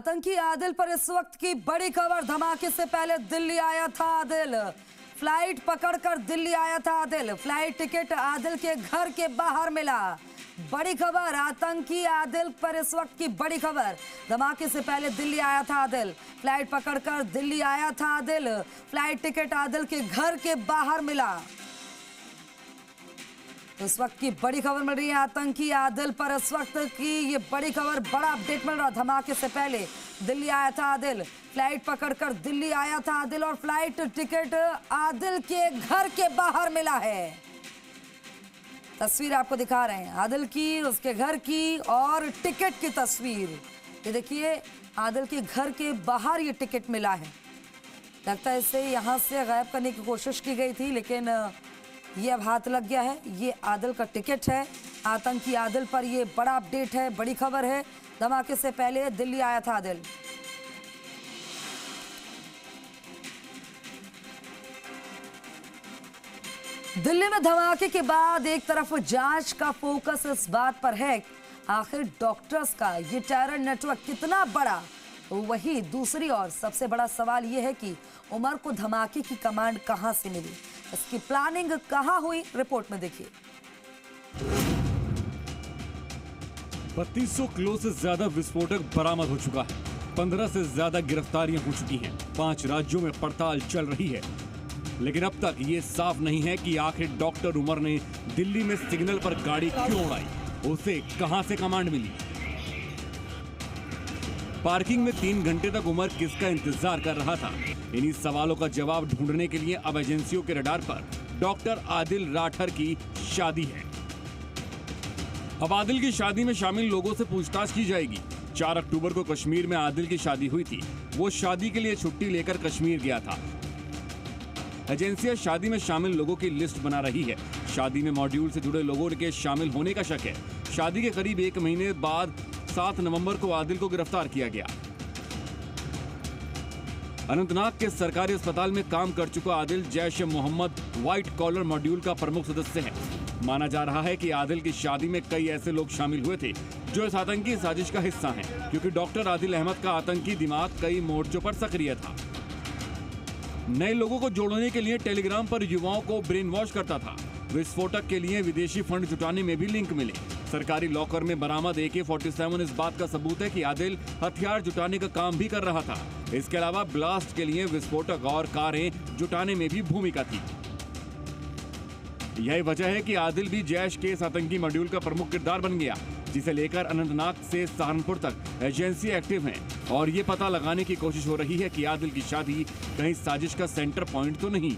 आतंकी आदिल पर इस वक्त की बड़ी खबर। धमाके से पहले दिल्ली आया था आदिल, फ्लाइट पकड़कर दिल्ली आया था आदिल। फ्लाइट टिकट आदिल के घर के बाहर मिला। बड़ी खबर, आतंकी आदिल पर इस वक्त की बड़ी खबर। धमाके से पहले दिल्ली आया था आदिल, फ्लाइट पकड़कर दिल्ली आया था आदिल। फ्लाइट टिकट आदिल के घर के बाहर मिला। इस वक्त की बड़ी खबर मिल रही है आतंकी आदिल पर। इस वक्त की ये बड़ी खबर, बड़ा अपडेट मिल रहा। धमाके से पहले दिल्ली आया था आदिल, फ्लाइट पकड़कर दिल्ली आया था आदिल और फ्लाइट टिकट आदिल के घर के बाहर मिला है। तस्वीर आपको दिखा रहे हैं आदिल की, उसके घर की और टिकट की तस्वीर। ये देखिए, आदिल के घर के बाहर ये टिकट मिला है। लगता है इसे यहां से गायब करने की कोशिश की गई थी, लेकिन ये अब हाथ लग गया है। ये आदिल का टिकट है। आतंकी आदिल पर ये बड़ा अपडेट है, बड़ी खबर है। धमाके से पहले दिल्ली आया था आदिल। दिल्ली में धमाके के बाद एक तरफ जांच का फोकस इस बात पर है आखिर डॉक्टर्स का ये टेरर नेटवर्क कितना बड़ा। वही दूसरी ओर सबसे बड़ा सवाल ये है कि उमर को धमाके की कमांड कहां से मिली, इसकी प्लानिंग कहां हुई। रिपोर्ट में देखिए। 3200 किलो से ज्यादा विस्फोटक बरामद हो चुका है। 15 से ज्यादा गिरफ्तारियां हो चुकी हैं। 5 राज्यों में पड़ताल चल रही है, लेकिन अब तक ये साफ नहीं है कि आखिर डॉक्टर उमर ने दिल्ली में सिग्नल पर गाड़ी क्यों उड़ाई, उसे कहां से कमांड मिली। पार्किंग में 3 घंटे तक उमर किसका इंतजार कर रहा था। इन्हीं सवालों का जवाब ढूंढने के लिए अब एजेंसियों के रडार पर डॉक्टर आदिल राठर की शादी है। अब आदिल की शादी में शामिल लोगों से पूछताछ की जाएगी। 4 अक्टूबर को कश्मीर में आदिल की शादी हुई थी। वो शादी के लिए छुट्टी लेकर कश्मीर गया था। एजेंसियां शादी में शामिल लोगों की लिस्ट बना रही है। शादी में मॉड्यूल से जुड़े लोगों के शामिल होने का शक है। शादी के करीब 1 महीने बाद 7 नवंबर को आदिल को गिरफ्तार किया गया। अनंतनाग के सरकारी अस्पताल में काम कर चुका आदिल जैश ए मोहम्मद व्हाइट कॉलर मॉड्यूल का प्रमुख सदस्य है। माना जा रहा है कि आदिल की शादी में कई ऐसे लोग शामिल हुए थे जो इस आतंकी साजिश का हिस्सा हैं, क्योंकि डॉक्टर आदिल अहमद का आतंकी दिमाग कई मोर्चों पर सक्रिय था। नए लोगों को जोड़ने के लिए टेलीग्राम पर युवाओं को ब्रेन वॉश करता था। विस्फोटक के लिए विदेशी फंड जुटाने में भी लिंक मिले। सरकारी लॉकर में बरामद AK-47 इस बात का सबूत है कि आदिल हथियार जुटाने का काम भी कर रहा था। इसके अलावा ब्लास्ट के लिए विस्फोटक और कारें जुटाने में भी भूमिका थी। यही वजह है कि आदिल भी जैश के इस आतंकी मॉड्यूल का प्रमुख किरदार बन गया, जिसे लेकर अनंतनाग से सहारनपुर तक एजेंसी एक्टिव हैं और ये पता लगाने की कोशिश हो रही है कि आदिल की शादी कहीं साजिश का सेंटर पॉइंट तो नहीं।